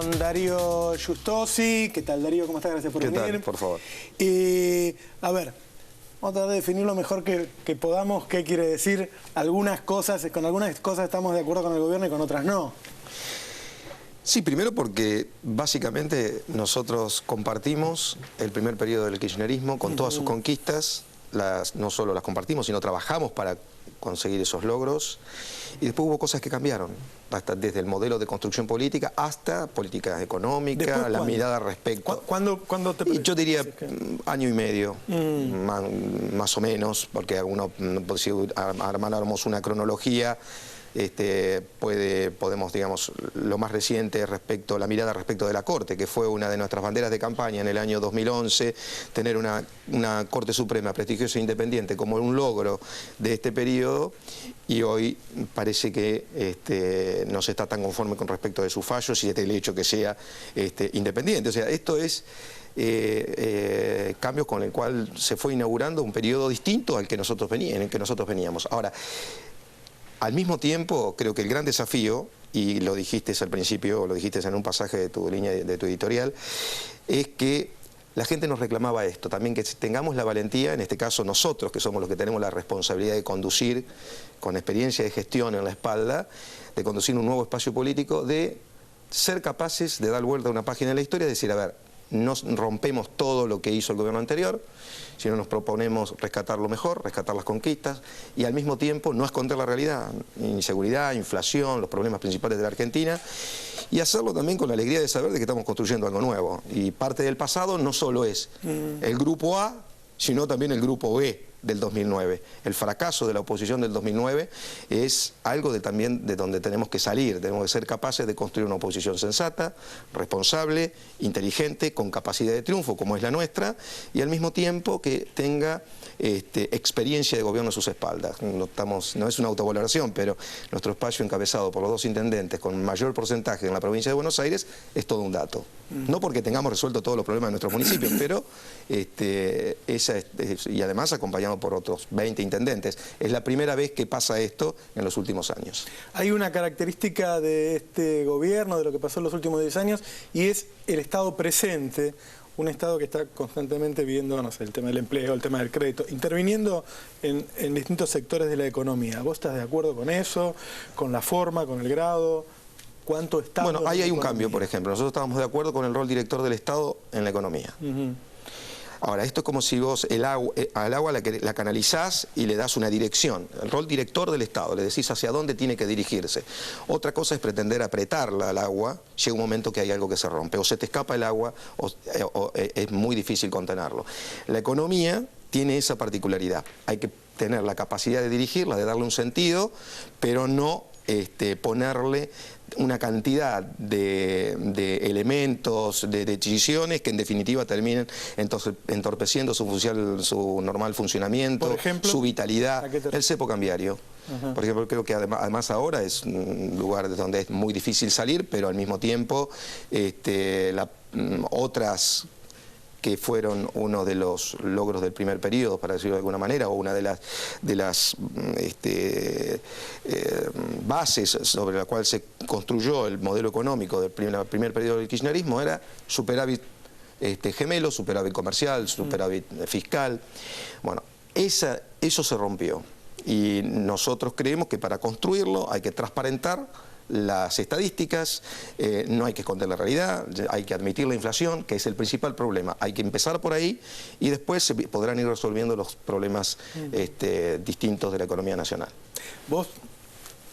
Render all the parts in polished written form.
con Darío Giustosi. ¿Qué tal, Darío? ¿Cómo estás? Gracias por venir. ¿Qué tal? Por favor. A ver, vamos a tratar de definir lo mejor que podamos qué quiere decir algunas cosas. Con algunas cosas estamos de acuerdo con el gobierno y con otras no. Sí, primero porque básicamente nosotros compartimos el primer periodo del kirchnerismo con todas sus conquistas. No solo las compartimos, sino trabajamos para conseguir esos logros. Y después hubo cosas que cambiaron, desde el modelo de construcción política hasta políticas económicas, la mirada respecto... ¿Cuándo te... Y yo diría año y medio, más o menos, porque si armáramos una cronología, podemos, digamos, lo más reciente la mirada respecto de la Corte, que fue una de nuestras banderas de campaña en el año 2011, tener una Corte Suprema prestigiosa e independiente como un logro de este periodo, y hoy parece que no se está tan conforme con respecto de sus fallos y el hecho que sea independiente. O sea, esto es... cambios con el cual se fue inaugurando un periodo distinto al que en el que nosotros veníamos. Ahora, al mismo tiempo, creo que el gran desafío, y lo dijiste al principio, lo dijiste en un pasaje de tu línea, de tu editorial, es que la gente nos reclamaba esto, también que tengamos la valentía, en este caso nosotros, que somos los que tenemos la responsabilidad de conducir, con experiencia de gestión en la espalda, de conducir un nuevo espacio político, de ser capaces de dar vuelta a una página de la historia y decir, a ver, no rompemos todo lo que hizo el gobierno anterior, sino nos proponemos rescatar lo mejor, rescatar las conquistas y al mismo tiempo no esconder la realidad, inseguridad, inflación, los problemas principales de la Argentina, y hacerlo también con la alegría de saber de que estamos construyendo algo nuevo. Y parte del pasado no solo es el grupo A, sino también el grupo B del 2009. El fracaso de la oposición del 2009 es algo también de donde tenemos que salir. Tenemos que ser capaces de construir una oposición sensata, responsable, inteligente, con capacidad de triunfo como es la nuestra, y al mismo tiempo que tenga experiencia de gobierno a sus espaldas. No es una autovaloración, pero nuestro espacio encabezado por los dos intendentes con mayor porcentaje en la provincia de Buenos Aires es todo un dato. No porque tengamos resuelto todos los problemas de nuestros municipios, pero y además acompañado por otros 20 intendentes. Es la primera vez que pasa esto en los últimos años. Hay una característica de este gobierno, de lo que pasó en los últimos 10 años, y es el Estado presente. Un Estado que está constantemente viendo, no sé, el tema del empleo, el tema del crédito, interviniendo en distintos sectores de la economía. ¿Vos estás de acuerdo con eso? ¿Con la forma, con el grado? ¿Cuánto Estado? Bueno, ahí hay un cambio, por ejemplo. Nosotros estábamos de acuerdo con el rol director del Estado en la economía. Ahora, esto es como si vos al agua la canalizás y le das una dirección. El rol director del Estado, le decís hacia dónde tiene que dirigirse. Otra cosa es pretender apretarla al agua, llega un momento que hay algo que se rompe. O se te escapa el agua o es muy difícil contenerlo. La economía tiene esa particularidad. Hay que tener la capacidad de dirigirla, de darle un sentido, pero no ponerle una cantidad de elementos, de decisiones que en definitiva terminen entorpeciendo su normal funcionamiento, por ejemplo, su vitalidad, el cepo cambiario. Por ejemplo, creo que además ahora es un lugar donde es muy difícil salir, pero al mismo tiempo otras que fueron uno de los logros del primer periodo, para decirlo de alguna manera, o una de las bases sobre la cual se construyó el modelo económico del primer periodo del kirchnerismo, era superávit gemelo, superávit comercial, superávit fiscal. Bueno, eso se rompió. Y nosotros creemos que para construirlo hay que transparentar las estadísticas, no hay que esconder la realidad, hay que admitir la inflación, que es el principal problema. Hay que empezar por ahí y después se podrán ir resolviendo los problemas distintos de la economía nacional. Vos,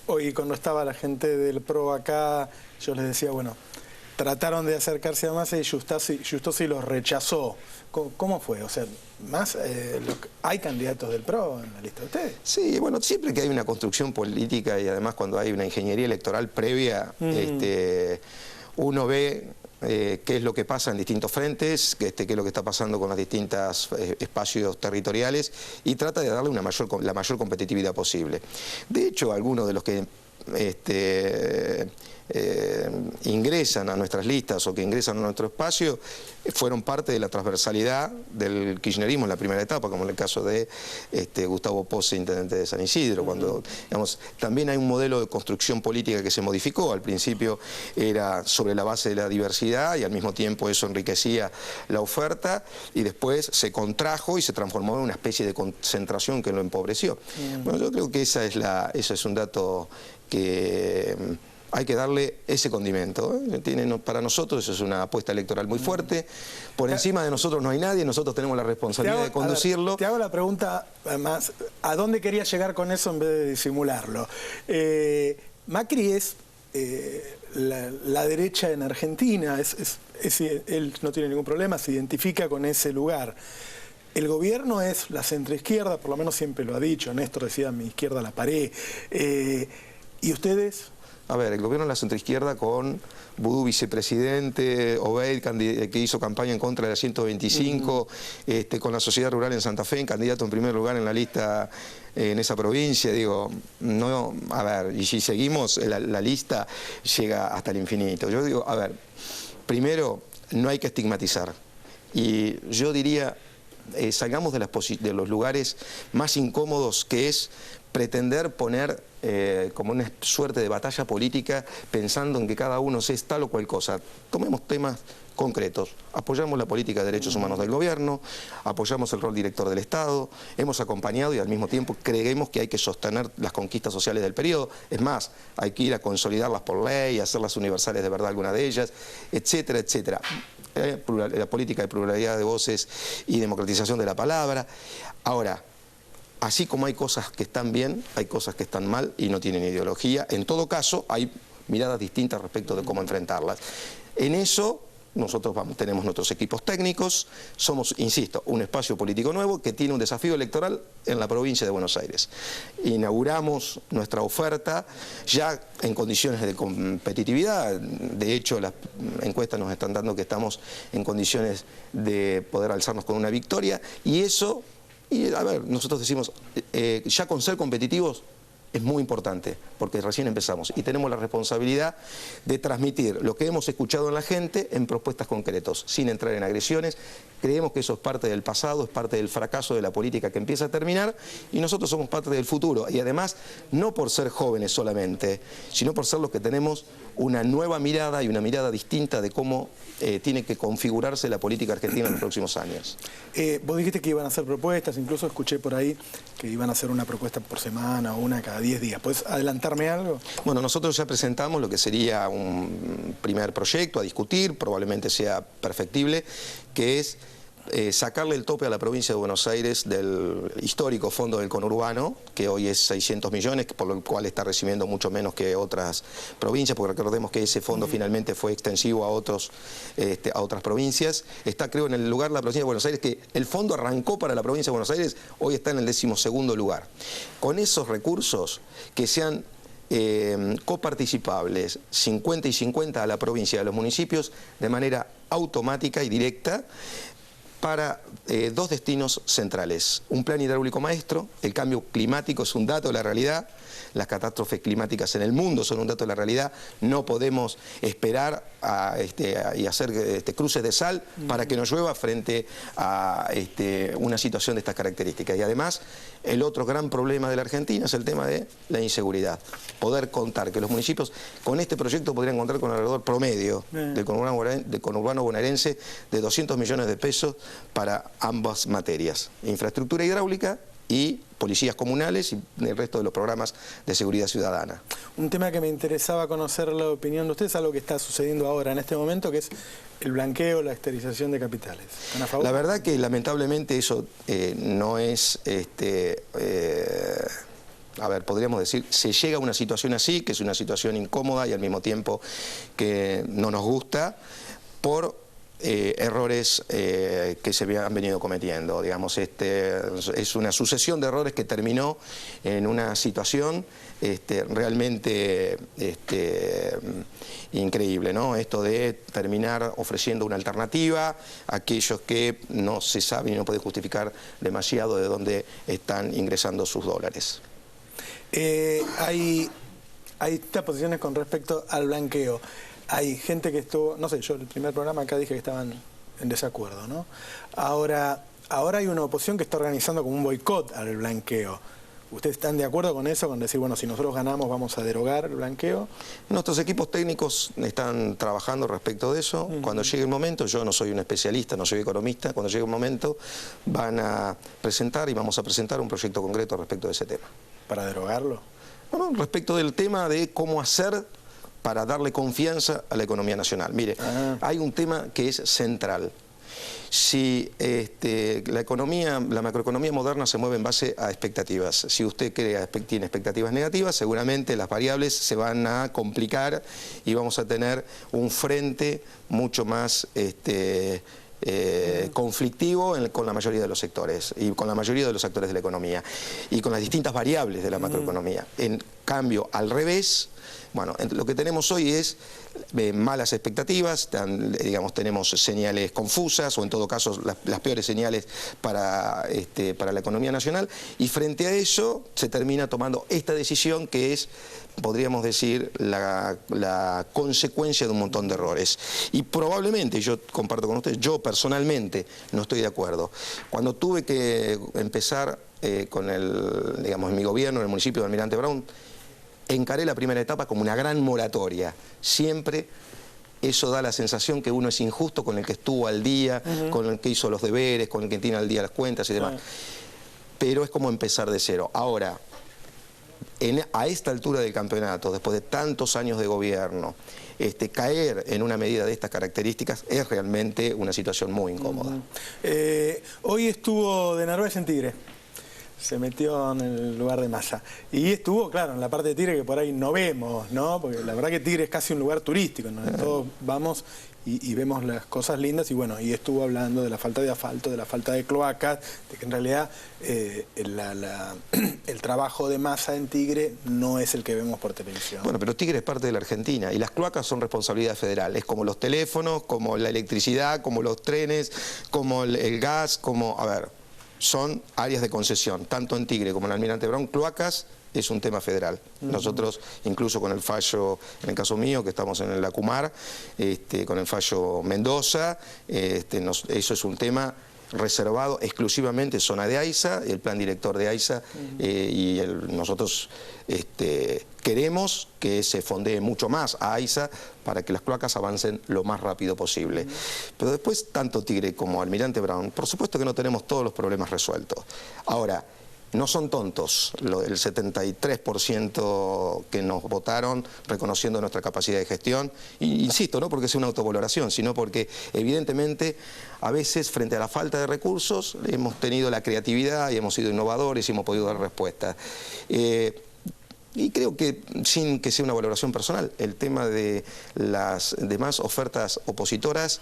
hoy cuando estaba la gente del PRO acá, yo les decía, bueno, trataron de acercarse a Massa y Giustosi los rechazó. ¿Cómo fue? O sea, ¿hay candidatos del PRO en la lista de ustedes? Sí, bueno, siempre que hay una construcción política y además cuando hay una ingeniería electoral previa, uno ve qué es lo que pasa en distintos frentes, qué es lo que está pasando con los distintos espacios territoriales y trata de darle la mayor competitividad posible. De hecho, algunos de los que ingresan a nuestras listas o que ingresan a nuestro espacio fueron parte de la transversalidad del kirchnerismo en la primera etapa, como en el caso de Gustavo Posse, intendente de San Isidro, cuando, digamos, también hay un modelo de construcción política que se modificó. Al principio era sobre la base de la diversidad y al mismo tiempo eso enriquecía la oferta, y después se contrajo y se transformó en una especie de concentración que lo empobreció. Bueno, yo creo que ese es un dato que hay que darle ese condimento. Para nosotros eso es una apuesta electoral muy fuerte. Por encima de nosotros no hay nadie, nosotros tenemos la responsabilidad de conducirlo. Te hago la pregunta, además, ¿a dónde quería llegar con eso en vez de disimularlo? Macri es la derecha en Argentina, él no tiene ningún problema, se identifica con ese lugar. El gobierno es la centroizquierda, por lo menos siempre lo ha dicho. Néstor decía, mi izquierda la paré. ¿Y ustedes? A ver, el gobierno de la centroizquierda con Vudú vicepresidente, Obeid, que hizo campaña en contra de la 125, con la Sociedad Rural en Santa Fe, candidato en primer lugar en la lista en esa provincia. Digo, no, a ver, y si seguimos, la lista llega hasta el infinito. Yo digo, a ver, primero, no hay que estigmatizar. Y yo diría, salgamos de los lugares más incómodos, que es pretender poner como una suerte de batalla política pensando en que cada uno es tal o cual cosa. Tomemos temas concretos. Apoyamos la política de derechos humanos del gobierno, apoyamos el rol director del Estado, hemos acompañado y al mismo tiempo creemos que hay que sostener las conquistas sociales del periodo. Es más, hay que ir a consolidarlas por ley, hacerlas universales de verdad alguna de ellas, etcétera, etcétera. La política de pluralidad de voces y democratización de la palabra. Ahora, así como hay cosas que están bien, hay cosas que están mal y no tienen ideología. En todo caso, hay miradas distintas respecto de cómo enfrentarlas. En eso, nosotros tenemos nuestros equipos técnicos, somos, insisto, un espacio político nuevo que tiene un desafío electoral en la provincia de Buenos Aires. Inauguramos nuestra oferta ya en condiciones de competitividad. De hecho, las encuestas nos están dando que estamos en condiciones de poder alzarnos con una victoria, y eso... Y a ver, nosotros decimos, ya con ser competitivos es muy importante, porque recién empezamos y tenemos la responsabilidad de transmitir lo que hemos escuchado en la gente en propuestas concretas, sin entrar en agresiones. Creemos que eso es parte del pasado, es parte del fracaso de la política que empieza a terminar, y nosotros somos parte del futuro. Y además, no por ser jóvenes solamente, sino por ser los que tenemos una nueva mirada y una mirada distinta de cómo tiene que configurarse la política argentina en los próximos años. Vos dijiste que iban a hacer propuestas, incluso escuché por ahí que iban a hacer una propuesta por semana o una cada 10 días. ¿Puedes adelantarme algo? Bueno, nosotros ya presentamos lo que sería un primer proyecto a discutir, probablemente sea perfectible, que es sacarle el tope a la provincia de Buenos Aires del histórico fondo del conurbano, que hoy es 600 millones, por lo cual está recibiendo mucho menos que otras provincias, porque recordemos que ese fondo finalmente fue extensivo a otras provincias. Está, creo, en el lugar de la provincia de Buenos Aires, que el fondo arrancó para la provincia de Buenos Aires, hoy está en el 12º lugar. Con esos recursos que sean coparticipables, 50 y 50 a la provincia y a los municipios, de manera automática y directa, para dos destinos centrales. Un plan hidráulico maestro. El cambio climático es un dato de la realidad. Las catástrofes climáticas en el mundo son un dato de la realidad. No podemos esperar y hacer cruces de sal para que no llueva frente a una situación de estas características. Y además, el otro gran problema de la Argentina es el tema de la inseguridad. Poder contar que los municipios con este proyecto podrían contar con alrededor promedio del conurbano bonaerense de 200 millones de pesos para ambas materias: infraestructura hidráulica y policías comunales y el resto de los programas de seguridad ciudadana. Un tema que me interesaba conocer la opinión de ustedes, algo que está sucediendo ahora en este momento, que es el blanqueo, la exteriorización de capitales. ¿Están a favor? La verdad que lamentablemente eso no es... a ver, podríamos decir, se llega a una situación así, que es una situación incómoda y al mismo tiempo que no nos gusta, por errores que se han venido cometiendo. Digamos, es una sucesión de errores que terminó en una situación realmente increíble, ¿no? Esto de terminar ofreciendo una alternativa a aquellos que no se saben y no pueden justificar demasiado de dónde están ingresando sus dólares. Hay distintas posiciones con respecto al blanqueo. Hay gente que estuvo, no sé, yo el primer programa acá dije que estaban en desacuerdo, ¿no? Ahora hay una oposición que está organizando como un boicot al blanqueo. ¿Ustedes están de acuerdo con eso? Con decir, bueno, si nosotros ganamos vamos a derogar el blanqueo. Nuestros equipos técnicos están trabajando respecto de eso. Cuando llegue el momento, yo no soy un especialista, no soy economista, cuando llegue el momento van a presentar y vamos a presentar un proyecto concreto respecto de ese tema. ¿Para derogarlo? Bueno, respecto del tema de cómo hacer para darle confianza a la economía nacional. Mire, hay un tema que es central. Si la macroeconomía moderna se mueve en base a expectativas, si usted tiene expectativas negativas, seguramente las variables se van a complicar y vamos a tener un frente mucho más conflictivo con la mayoría de los sectores y con la mayoría de los actores de la economía y con las distintas variables de la macroeconomía. En cambio, al revés, bueno, lo que tenemos hoy es malas expectativas, digamos, tenemos señales confusas o en todo caso las peores señales para la economía nacional, y frente a eso se termina tomando esta decisión que es, podríamos decir, la consecuencia de un montón de errores. Y probablemente, yo comparto con ustedes, yo personalmente no estoy de acuerdo. Cuando tuve que empezar digamos, en mi gobierno, en el municipio de Almirante Brown, encaré la primera etapa como una gran moratoria. Siempre eso da la sensación que uno es injusto con el que estuvo al día, con el que hizo los deberes, con el que tiene al día las cuentas y demás. Pero es como empezar de cero. Ahora, a esta altura del campeonato, después de tantos años de gobierno, caer en una medida de estas características es realmente una situación muy incómoda. Hoy estuvo de Narváez en Tigre. Se metió en el lugar de Massa. Y estuvo, claro, en la parte de Tigre que por ahí no vemos, ¿no? Porque la verdad que Tigre es casi un lugar turístico, ¿no? Todos vamos y vemos las cosas lindas, y bueno, y estuvo hablando de la falta de asfalto, de la falta de cloacas, de que en realidad el trabajo de Massa en Tigre no es el que vemos por televisión. Bueno, pero Tigre es parte de la Argentina y las cloacas son responsabilidad federal. Es como los teléfonos, como la electricidad, como los trenes, como el gas, como... A ver, son áreas de concesión, tanto en Tigre como en Almirante Brown. Cloacas es un tema federal. Nosotros, incluso con el fallo, en el caso mío, que estamos en el Acumar, con el fallo Mendoza, eso es un tema reservado exclusivamente zona de AISA, el plan director de AISA, y nosotros queremos que se fondee mucho más a AISA para que las cloacas avancen lo más rápido posible. Pero después, tanto Tigre como Almirante Brown, por supuesto que no tenemos todos los problemas resueltos. Ahora, no son tontos el 73% que nos votaron reconociendo nuestra capacidad de gestión. Y, insisto, no porque sea una autovaloración, sino porque evidentemente a veces frente a la falta de recursos hemos tenido la creatividad y hemos sido innovadores y hemos podido dar respuestas. Y creo que, sin que sea una valoración personal, el tema de las demás ofertas opositoras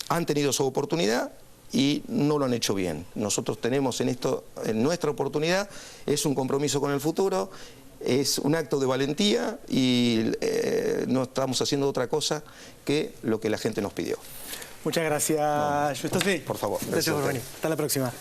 han tenido su oportunidad y no lo han hecho bien. Nosotros tenemos en nuestra oportunidad, es un compromiso con el futuro, es un acto de valentía y no estamos haciendo otra cosa que lo que la gente nos pidió. Muchas gracias, Justo. Por favor. Gracias por venir. Hasta la próxima.